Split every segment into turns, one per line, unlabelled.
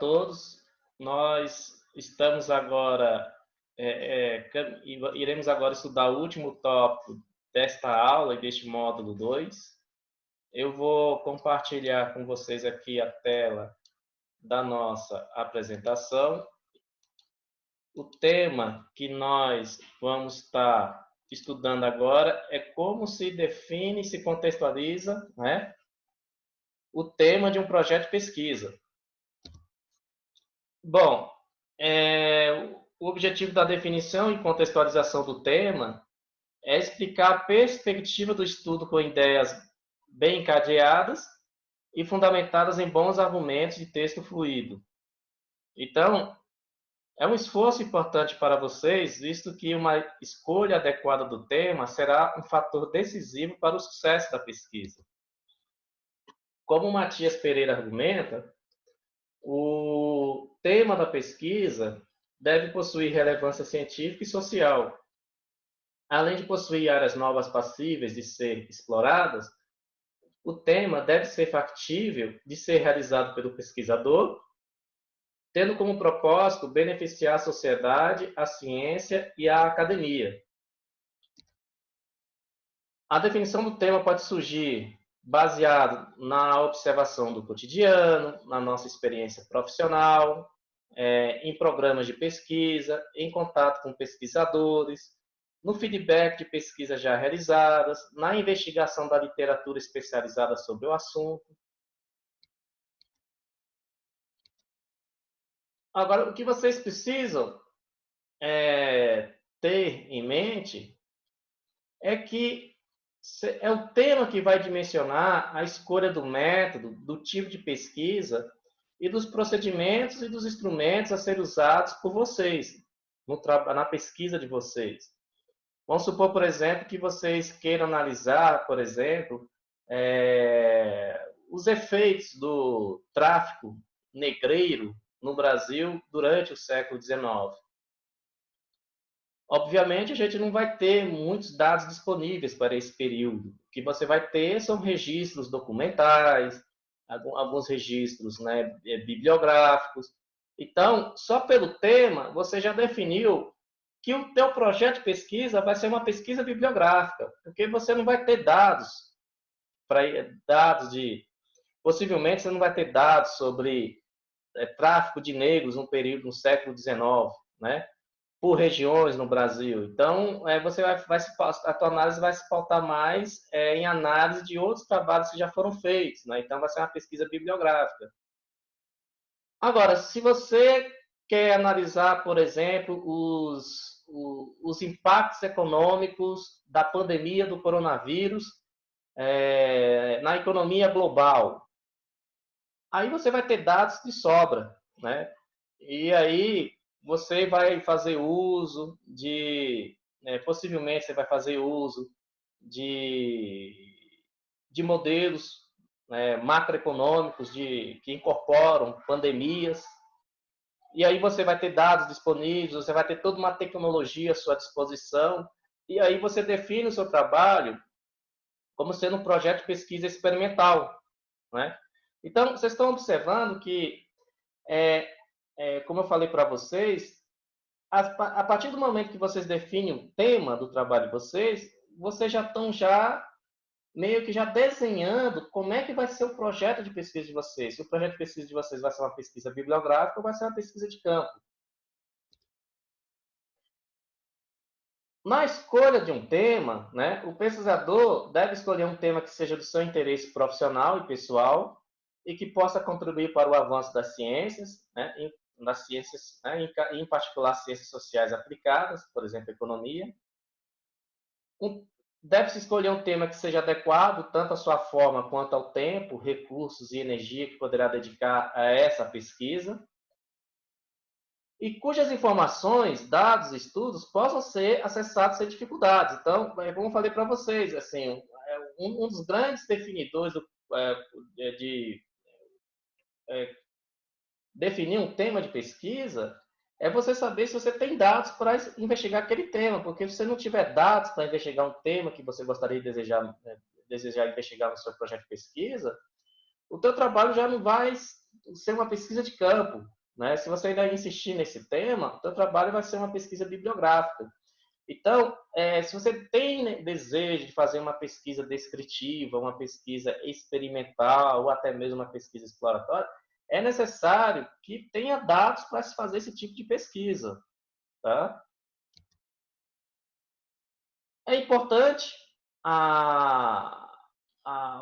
todos. Nós estamos agora, iremos agora estudar o último tópico desta aula e deste módulo 2. Eu vou compartilhar com vocês aqui a tela da nossa apresentação. O tema que nós vamos estar estudando agora é como se define e se contextualiza, né, o tema de um projeto de pesquisa. Bom, o objetivo da definição e contextualização do tema é explicar a perspectiva do estudo com ideias bem encadeadas e fundamentadas em bons argumentos de texto fluido. Então, é um esforço importante para vocês, visto que uma escolha adequada do tema será um fator decisivo para o sucesso da pesquisa. Como Matias Pereira argumenta, o tema da pesquisa deve possuir relevância científica e social. Além de possuir áreas novas passíveis de ser exploradas, o tema deve ser factível de ser realizado pelo pesquisador, tendo como propósito beneficiar a sociedade, a ciência e a academia. A definição do tema pode surgir baseado na observação do cotidiano, na nossa experiência profissional, em programas de pesquisa, em contato com pesquisadores, no feedback de pesquisas já realizadas, na investigação da literatura especializada sobre o assunto. Agora, o que vocês precisam ter em mente é que é o tema que vai dimensionar a escolha do método, do tipo de pesquisa e dos procedimentos e dos instrumentos a ser usados por vocês na pesquisa de vocês. Vamos supor, por exemplo, que vocês queiram analisar, por exemplo, os efeitos do tráfico negreiro no Brasil durante o século XIX. Obviamente, a gente não vai ter muitos dados disponíveis para esse período. O que você vai ter são registros documentais, alguns registros, né, bibliográficos. Então, só pelo tema, você já definiu que o teu projeto de pesquisa vai ser uma pesquisa bibliográfica, porque você não vai ter dados, possivelmente você não vai ter dados sobre tráfico de negros no período no século XIX, né? Por regiões no Brasil. Então, a tua análise vai se pautar mais em análise de outros trabalhos que já foram feitos, né? Então, vai ser uma pesquisa bibliográfica. Agora, se você quer analisar, por exemplo, os impactos econômicos da pandemia do coronavírus na economia global, aí você vai ter dados de sobra, né? E aí você vai fazer uso possivelmente você vai fazer uso de modelos macroeconômicos que incorporam pandemias. E aí você vai ter dados disponíveis, você vai ter toda uma tecnologia à sua disposição, e aí você define o seu trabalho como sendo um projeto de pesquisa experimental, né? Então, vocês estão observando que como eu falei para vocês, a partir do momento que vocês definem o tema do trabalho de vocês já estão meio que já desenhando como é que vai ser o projeto de pesquisa de vocês. Se o projeto de pesquisa de vocês vai ser uma pesquisa bibliográfica ou vai ser uma pesquisa de campo. Na escolha de um tema, né, o pesquisador deve escolher um tema que seja do seu interesse profissional e pessoal e que possa contribuir para o avanço das ciências, né, em particular ciências sociais aplicadas, por exemplo, economia. Deve-se escolher um tema que seja adequado tanto à sua forma quanto ao tempo, recursos e energia que poderá dedicar a essa pesquisa, e cujas informações, dados, estudos possam ser acessados sem dificuldades. Então, como eu falei para vocês, assim, um dos grandes definidores de definir um tema de pesquisa é você saber se você tem dados para investigar aquele tema, porque se você não tiver dados para investigar um tema que você gostaria de desejar investigar no seu projeto de pesquisa, o teu trabalho já não vai ser uma pesquisa de campo, né? Se você ainda insistir nesse tema, o seu trabalho vai ser uma pesquisa bibliográfica. Então, se você tem desejo de fazer uma pesquisa descritiva, uma pesquisa experimental, ou até mesmo uma pesquisa exploratória, é necessário que tenha dados para se fazer esse tipo de pesquisa, tá? É importante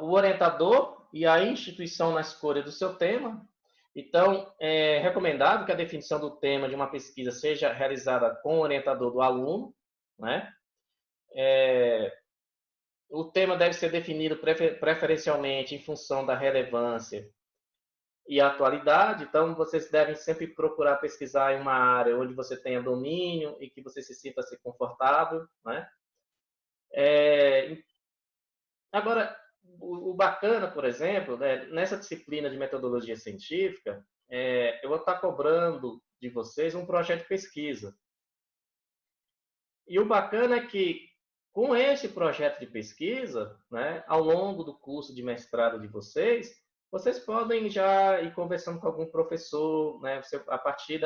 o orientador e a instituição na escolha do seu tema. Então, é recomendável que a definição do tema de uma pesquisa seja realizada com o orientador do aluno, né? O tema deve ser definido preferencialmente em função da relevância e atualidade. Então, vocês devem sempre procurar pesquisar em uma área onde você tenha domínio e que você se sinta -se confortável, né? Agora, o bacana, por exemplo, né, nessa disciplina de metodologia científica, eu vou estar cobrando de vocês um projeto de pesquisa. E o bacana é que, com esse projeto de pesquisa, né, ao longo do curso de mestrado de vocês, vocês podem já ir conversando com algum professor, né, a partir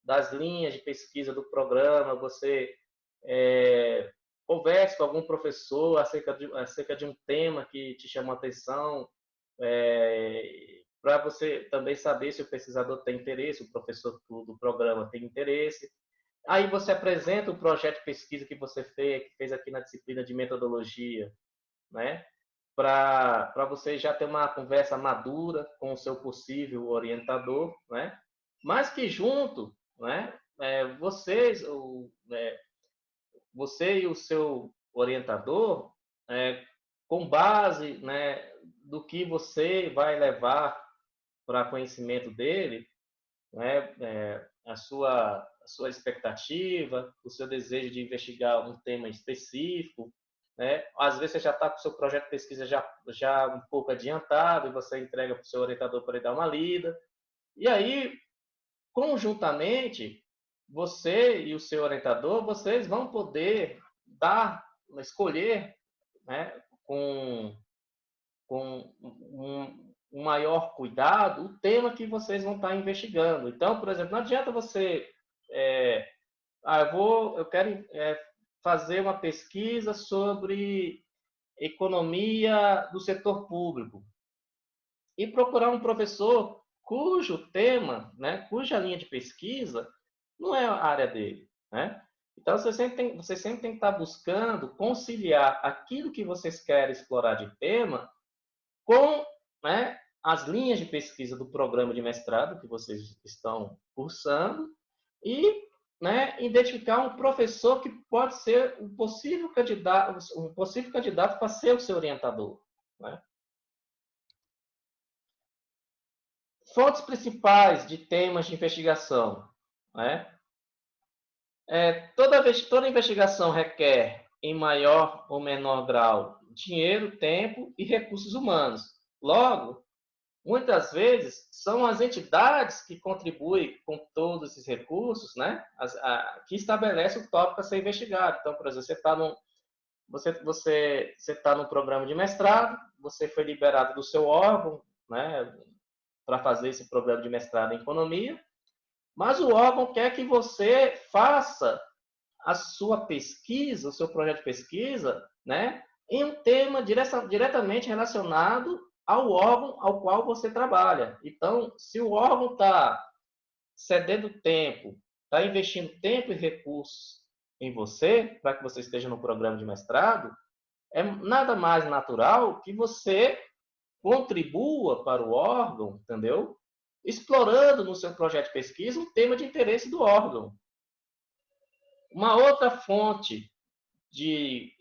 das linhas de pesquisa do programa, você converse com algum professor acerca de um tema que te chamou a atenção, para você também saber se o pesquisador tem interesse, o professor do programa tem interesse. Aí você apresenta o projeto de pesquisa que você fez aqui na disciplina de metodologia, né? Para você já ter uma conversa madura com o seu possível orientador, né? Mas que junto, né? Você e o seu orientador, com base, né, do que você vai levar para conhecimento dele, né, a sua expectativa, o seu desejo de investigar um tema específico, né? Às vezes você já está com o seu projeto de pesquisa já um pouco adiantado e você entrega para o seu orientador para ele dar uma lida. E aí, conjuntamente, você e o seu orientador, vocês vão poder escolher, né, com um maior cuidado o tema que vocês vão estar investigando. Então, por exemplo, não adianta você eu quero fazer uma pesquisa sobre economia do setor público e procurar um professor cujo tema, né, cuja linha de pesquisa não é a área dele, né? Então, você sempre tem que estar buscando conciliar aquilo que vocês querem explorar de tema com, né, as linhas de pesquisa do programa de mestrado que vocês estão cursando e, né, identificar um professor que pode ser um possível candidato para ser o seu orientador, né? Fontes principais de temas de investigação, né? Toda investigação requer, em maior ou menor grau, dinheiro, tempo e recursos humanos. Logo, muitas vezes são as entidades que contribuem com todos esses recursos, né, que estabelece o tópico a ser investigado. Então, por exemplo, você tá no programa de mestrado, você foi liberado do seu órgão, né, para fazer esse programa de mestrado em economia, mas o órgão quer que você faça a sua pesquisa, o seu projeto de pesquisa, né, em um tema diretamente relacionado ao órgão ao qual você trabalha. Então, se o órgão está cedendo tempo, está investindo tempo e recursos em você, para que você esteja no programa de mestrado, é nada mais natural que você contribua para o órgão, entendeu? Explorando no seu projeto de pesquisa um tema de interesse do órgão. Uma outra fonte de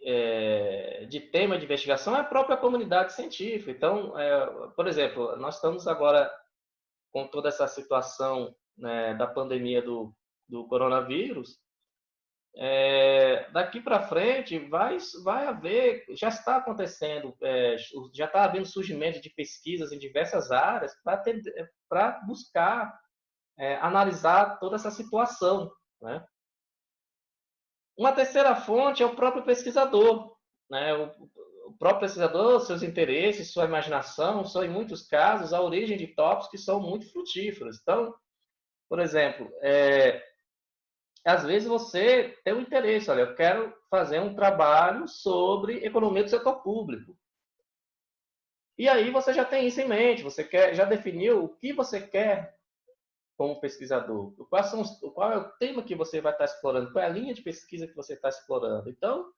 tema de investigação é a própria comunidade científica. Então, por exemplo, nós estamos agora com toda essa situação, né, da pandemia do coronavírus. Daqui para frente vai haver, já está acontecendo, já está havendo surgimento de pesquisas em diversas áreas para buscar analisar toda essa situação, né? Uma terceira fonte é o próprio pesquisador, né? O próprio pesquisador, seus interesses, sua imaginação, são em muitos casos a origem de tópicos que são muito frutíferos. Então, Por exemplo, às vezes você tem um interesse, olha, eu quero fazer um trabalho sobre economia do setor público. E aí você já tem isso em mente, você já definiu o que você quer como pesquisador, qual é o tema que você vai estar explorando, qual é a linha de pesquisa que você está explorando. Então,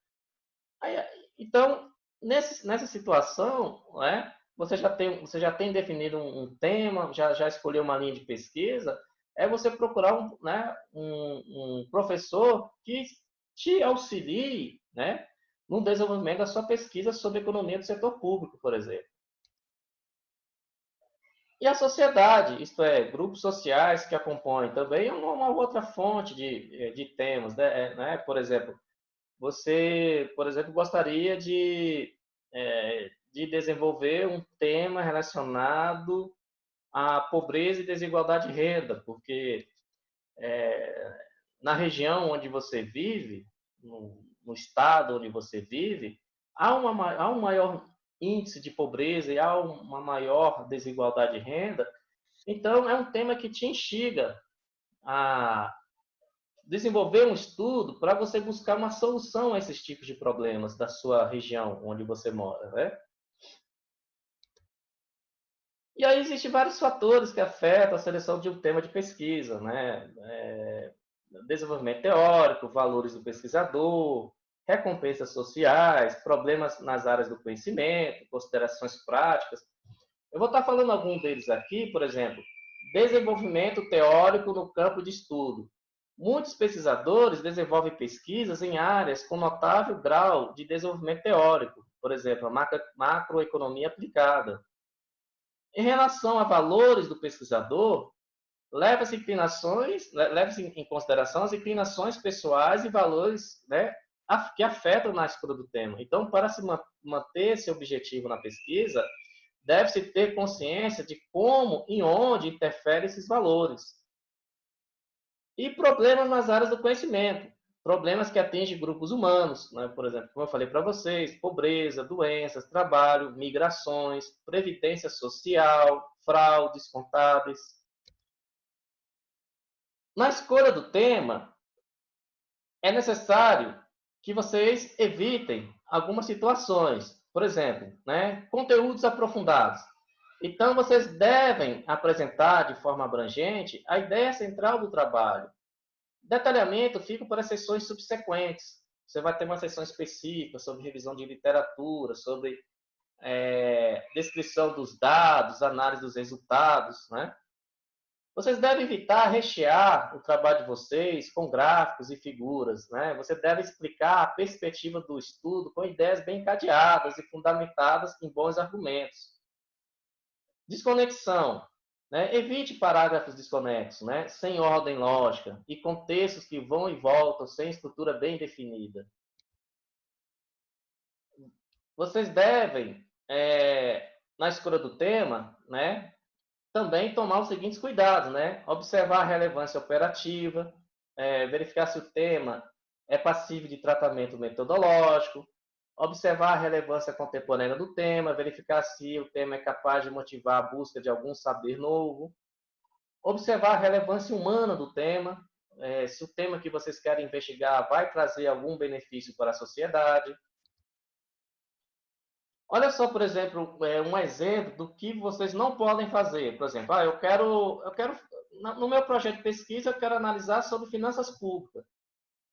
aí, então nessa situação, né, você já tem definido um tema, já escolheu uma linha de pesquisa, é você procurar um professor que te auxilie, né, no desenvolvimento da sua pesquisa sobre economia do setor público, por exemplo. E a sociedade, isto é, grupos sociais que a compõem, também é uma outra fonte de temas, né? Por exemplo, você, por exemplo, gostaria de desenvolver um tema relacionado à pobreza e desigualdade de renda, porque na região onde você vive, no estado onde você vive, há um maior índice de pobreza e há uma maior desigualdade de renda. Então, é um tema que te instiga a desenvolver um estudo para você buscar uma solução a esses tipos de problemas da sua região onde você mora, né? E aí existem vários fatores que afetam a seleção de um tema de pesquisa, né? Desenvolvimento teórico, valores do pesquisador, recompensas sociais, problemas nas áreas do conhecimento, considerações práticas. Eu vou estar falando algum deles aqui, por exemplo, desenvolvimento teórico no campo de estudo. Muitos pesquisadores desenvolvem pesquisas em áreas com notável grau de desenvolvimento teórico, por exemplo, a macroeconomia aplicada. Em relação a valores do pesquisador, leva-se em consideração as inclinações pessoais e valores, né, que afetam na escolha do tema. Então, para se manter esse objetivo na pesquisa, deve-se ter consciência de como e onde interferem esses valores. E problemas nas áreas do conhecimento, problemas que atingem grupos humanos, né? Por exemplo, como eu falei para vocês, pobreza, doenças, trabalho, migrações, previdência social, fraudes contábeis. Na escolha do tema, é necessário que vocês evitem algumas situações. Por exemplo, né, conteúdos aprofundados. Então, vocês devem apresentar de forma abrangente a ideia central do trabalho. Detalhamento fica para as sessões subsequentes. Você vai ter uma sessão específica sobre revisão de literatura, sobre descrição dos dados, análise dos resultados, né? Vocês devem evitar rechear o trabalho de vocês com gráficos e figuras, né? Você deve explicar a perspectiva do estudo com ideias bem encadeadas e fundamentadas em bons argumentos. Desconexão. Né? Evite parágrafos desconexos, né? Sem ordem lógica, e contextos que vão e voltam sem estrutura bem definida. Vocês devem, na escolha do tema, né, também tomar os seguintes cuidados, né? Observar a relevância operativa, verificar se o tema é passível de tratamento metodológico, observar a relevância contemporânea do tema, verificar se o tema é capaz de motivar a busca de algum saber novo, observar a relevância humana do tema, se o tema que vocês querem investigar vai trazer algum benefício para a sociedade. Olha só, por exemplo, um exemplo do que vocês não podem fazer. Por exemplo, eu quero, no meu projeto de pesquisa, eu quero analisar sobre finanças públicas.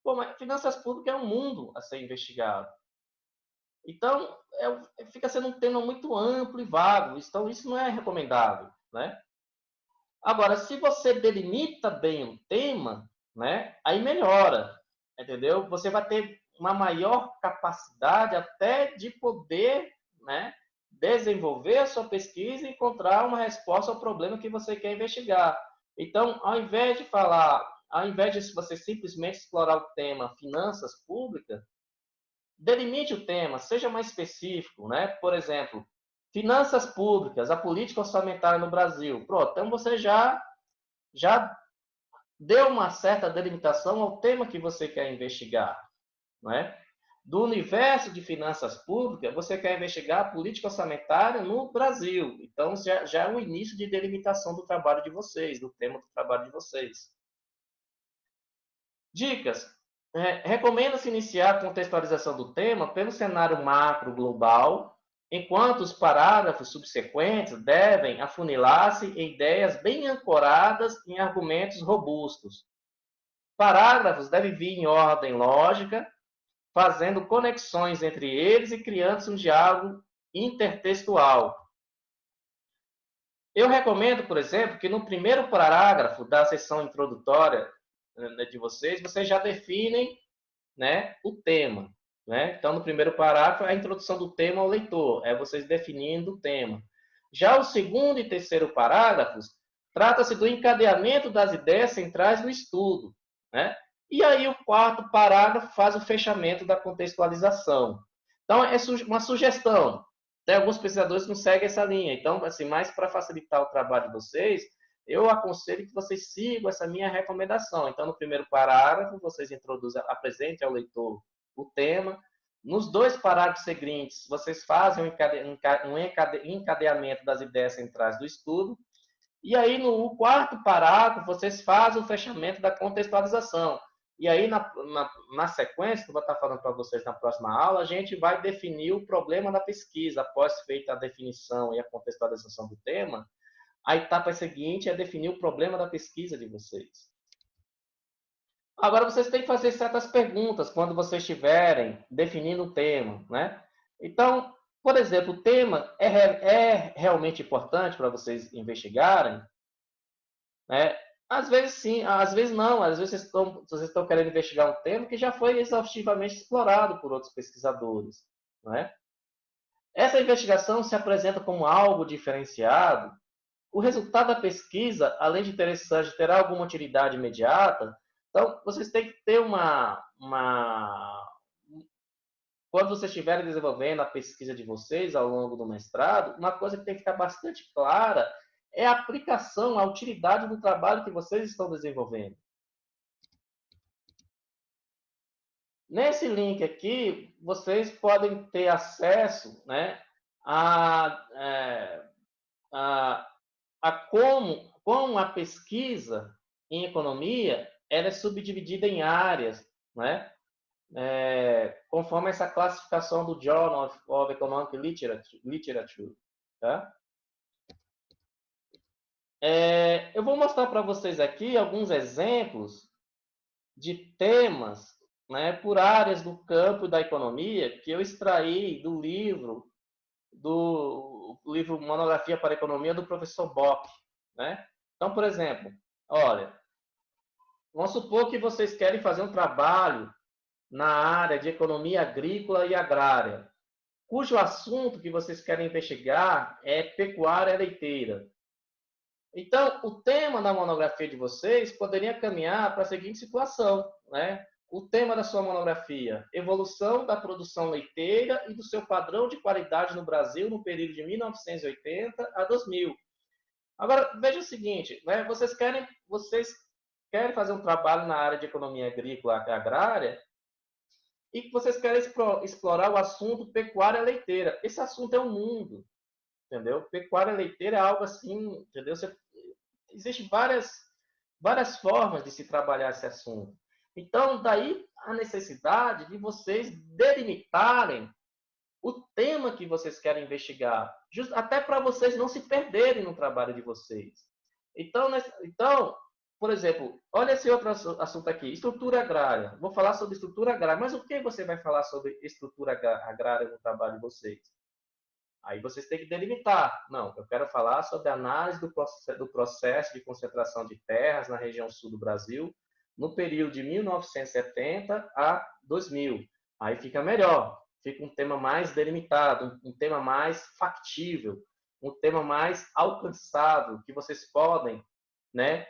Pô, mas finanças públicas é um mundo a ser investigado. Então, fica sendo um tema muito amplo e vago. Então, isso não é recomendável, né? Agora, se você delimita bem o tema, né, aí melhora, entendeu? Você vai ter uma maior capacidade até de poder, né, desenvolver a sua pesquisa e encontrar uma resposta ao problema que você quer investigar. Então, ao invés de você simplesmente explorar o tema finanças públicas, delimite o tema, seja mais específico, né? Por exemplo, finanças públicas, a política orçamentária no Brasil. Pronto, então você já deu uma certa delimitação ao tema que você quer investigar, né? Do universo de finanças públicas, você quer investigar a política orçamentária no Brasil. Então, já é o início de delimitação do trabalho de vocês, do tema do trabalho de vocês. Dicas. Recomenda-se iniciar a contextualização do tema pelo cenário macro global, enquanto os parágrafos subsequentes devem afunilar-se em ideias bem ancoradas em argumentos robustos. Parágrafos devem vir em ordem lógica, fazendo conexões entre eles e criando um diálogo intertextual. Eu recomendo, por exemplo, que no primeiro parágrafo da seção introdutória de vocês já definem, né, o tema. Né? Então, no primeiro parágrafo, a introdução do tema ao leitor, é vocês definindo o tema. Já o segundo e terceiro parágrafos, trata-se do encadeamento das ideias centrais do estudo. Né? E aí o quarto parágrafo faz o fechamento da contextualização. Então, é uma sugestão. Tem alguns pesquisadores que não seguem essa linha. Então, assim, mais para facilitar o trabalho de vocês, eu aconselho que vocês sigam essa minha recomendação. Então, no primeiro parágrafo, vocês apresentem ao leitor o tema. Nos dois parágrafos seguintes, vocês fazem um encadeamento das ideias centrais do estudo. E aí, no quarto parágrafo, vocês fazem o fechamento da contextualização. E aí, na sequência, que eu vou estar falando para vocês na próxima aula, a gente vai definir o problema da pesquisa. Após feita a definição e a contextualização do tema, a etapa seguinte é definir o problema da pesquisa de vocês. Agora, vocês têm que fazer certas perguntas quando vocês estiverem definindo o tema, né? Então, por exemplo, o tema é realmente importante para vocês investigarem? Né? Às vezes sim, às vezes não. Às vezes vocês estão querendo investigar um tema que já foi exaustivamente explorado por outros pesquisadores. Né? Essa investigação se apresenta como algo diferenciado. O resultado da pesquisa, além de interessante, terá alguma utilidade imediata. Então, vocês têm que ter quando vocês estiverem desenvolvendo a pesquisa de vocês ao longo do mestrado, uma coisa que tem que ficar bastante clara é a aplicação, a utilidade do trabalho que vocês estão desenvolvendo. Nesse link aqui, vocês podem ter acesso, né, a como a pesquisa em economia ela é subdividida em áreas, né? Conforme essa classificação do Journal of Economic Literature. Tá? Eu vou mostrar para vocês aqui alguns exemplos de temas, né, por áreas do campo da economia que eu extraí do livro Monografia para a Economia do professor Bock. Né? Então, por exemplo, olha, vamos supor que vocês querem fazer um trabalho na área de economia agrícola e agrária, cujo assunto que vocês querem investigar é pecuária leiteira. Então, o tema da monografia de vocês poderia caminhar para a seguinte situação, né? O tema da sua monografia, evolução da produção leiteira e do seu padrão de qualidade no Brasil no período de 1980 a 2000. Agora, veja o seguinte, né? Vocês querem fazer um trabalho na área de economia agrícola e agrária e que vocês querem explorar o assunto pecuária leiteira. Esse assunto é um mundo, entendeu? Pecuária leiteira é algo assim, entendeu? Existem várias formas de se trabalhar esse assunto. Então, daí a necessidade de vocês delimitarem o tema que vocês querem investigar, até para vocês não se perderem no trabalho de vocês. Então, por exemplo, olha esse outro assunto aqui, estrutura agrária. Vou falar sobre estrutura agrária, mas o que você vai falar sobre estrutura agrária no trabalho de vocês? Aí vocês têm que delimitar. Não, eu quero falar sobre a análise do processo de concentração de terras na região sul do Brasil, no período de 1970 a 2000. Aí fica melhor, fica um tema mais delimitado, um tema mais factível, um tema mais alcançável, que vocês podem, né,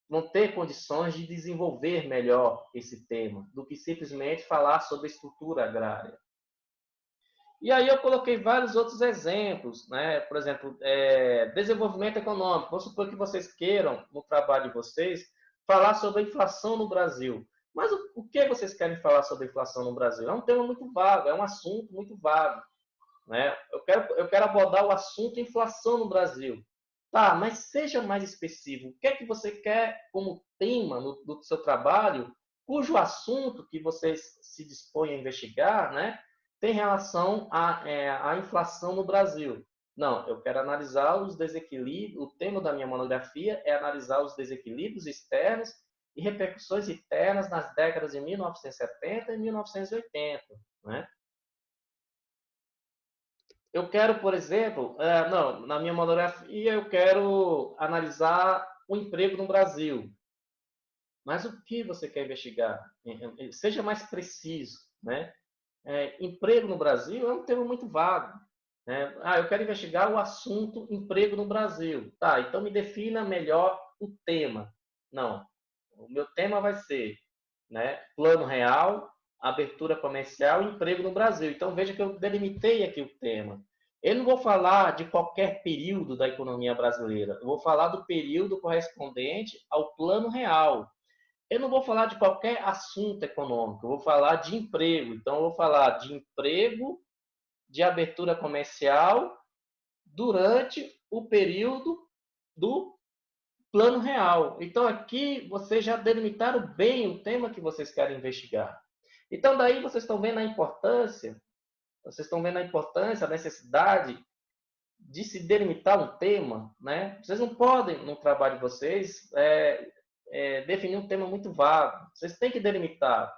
vão ter condições de desenvolver melhor esse tema, do que simplesmente falar sobre estrutura agrária. E aí eu coloquei vários outros exemplos, né? Por exemplo, desenvolvimento econômico. Vamos supor que vocês queiram, no trabalho de vocês, falar sobre a inflação no Brasil. Mas o que vocês querem falar sobre inflação no Brasil? É um tema muito vago, é um assunto muito vago, né? Eu quero abordar o assunto inflação no Brasil. Tá, mas seja mais específico. O que é que você quer como tema do seu trabalho, cujo assunto que vocês se dispõem a investigar, né, tem relação à inflação no Brasil? Não, eu quero analisar os desequilíbrios. O tema da minha monografia é analisar os desequilíbrios externos e repercussões internas nas décadas de 1970 e 1980, né? Eu quero, por exemplo, não, na minha monografia eu quero analisar o emprego no Brasil. Mas o que você quer investigar? Seja mais preciso, né? Emprego no Brasil é um tema muito vago, né? Eu quero investigar o assunto emprego no Brasil. Tá, então me defina melhor o tema. Não, o meu tema vai ser, né, plano real, abertura comercial e emprego no Brasil. Então veja que eu delimitei aqui o tema. Eu não vou falar de qualquer período da economia brasileira. Eu vou falar do período correspondente ao plano real. Eu não vou falar de qualquer assunto econômico, eu vou falar de emprego. Então, eu vou falar de emprego, de abertura comercial, durante o período do plano real. Então, aqui vocês já delimitaram bem o tema que vocês querem investigar. Então, daí vocês estão vendo a importância, a necessidade de se delimitar um tema, né? Vocês não podem, no trabalho de vocês, definir um tema muito vago. Vocês têm que delimitar.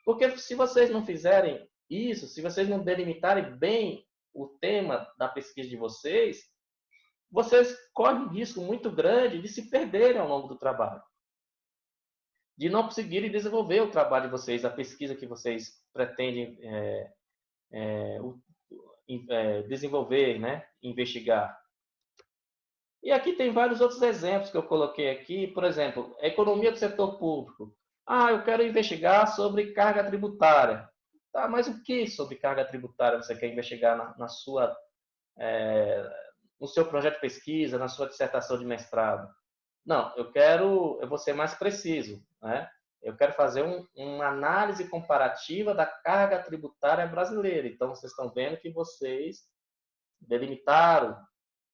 Porque se vocês não fizerem isso, se vocês não delimitarem bem o tema da pesquisa de vocês, vocês correm um risco muito grande de se perderem ao longo do trabalho. De não conseguirem desenvolver o trabalho de vocês, a pesquisa que vocês pretendem desenvolver, né? Investigar. E aqui tem vários outros exemplos que eu coloquei aqui. Por exemplo, a economia do setor público. Eu quero investigar sobre carga tributária. Tá, mas o que sobre carga tributária você quer investigar no seu projeto de pesquisa, na sua dissertação de mestrado? Não, eu vou ser mais preciso, né? Eu quero fazer uma análise comparativa da carga tributária brasileira. Então, vocês estão vendo que vocês delimitaram,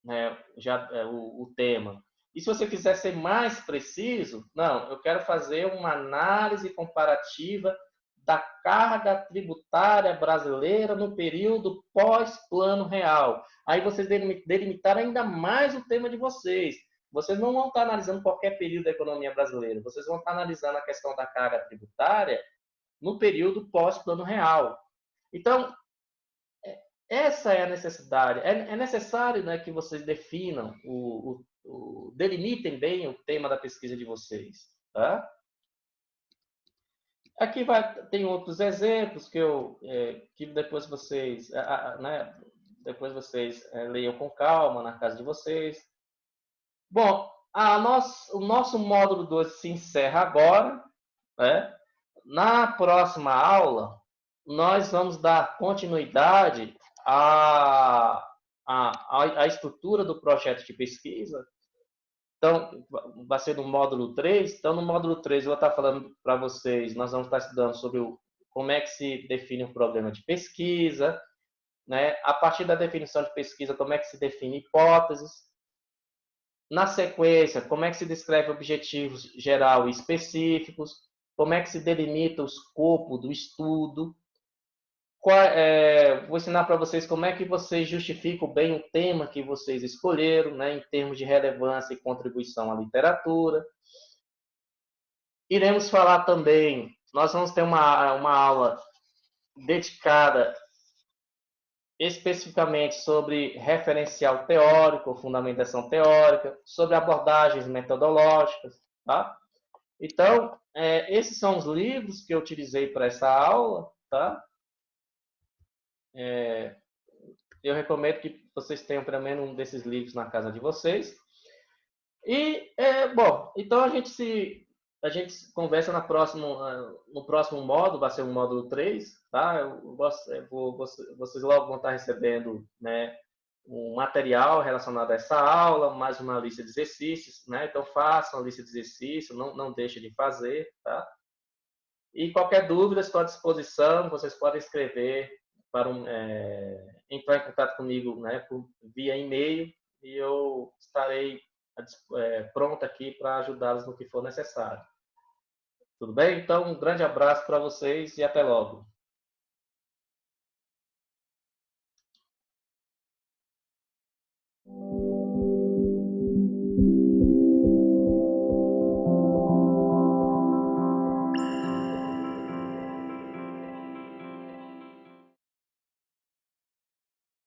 né, já o tema. E se você quiser ser mais preciso, não, eu quero fazer uma análise comparativa da carga tributária brasileira no período pós-plano real. Aí vocês delimitaram ainda mais o tema de vocês. Vocês não vão estar analisando qualquer período da economia brasileira, vocês vão estar analisando a questão da carga tributária no período pós-plano real. Então, essa é a necessidade. É necessário, né, que vocês definam, delimitem bem o tema da pesquisa de vocês. Tá? Aqui tem outros exemplos que depois vocês, né, leiam com calma na casa de vocês. Bom, o nosso módulo 2 se encerra agora. Né? Na próxima aula, nós vamos dar continuidade à estrutura do projeto de pesquisa. Então, vai ser no módulo 3. Então, no módulo 3, eu vou estar falando para vocês, nós vamos estar estudando sobre como é que se define um problema de pesquisa, né? A partir da definição de pesquisa, como é que se define hipóteses. Na sequência, como é que se descreve objetivos geral e específicos, como é que se delimita o escopo do estudo. Vou ensinar para vocês como é que vocês justificam bem o tema que vocês escolheram, né, em termos de relevância e contribuição à literatura. Iremos falar também, nós vamos ter uma aula dedicada especificamente sobre referencial teórico, fundamentação teórica, sobre abordagens metodológicas, tá? Então, esses são os livros que eu utilizei para essa aula, tá? Eu recomendo que vocês tenham pelo menos um desses livros na casa de vocês. E, bom, então a gente conversa no próximo módulo, vai ser o módulo 3, tá? Vocês logo vão estar recebendo, né, um material relacionado a essa aula, mais uma lista de exercícios, né? Então façam a lista de exercícios, não deixem de fazer, tá? E qualquer dúvida, estou à disposição. Vocês podem escrever para entrar em contato comigo, né, via e-mail, e eu estarei pronto aqui para ajudá-los no que for necessário. Tudo bem? Então, um grande abraço para vocês e até logo.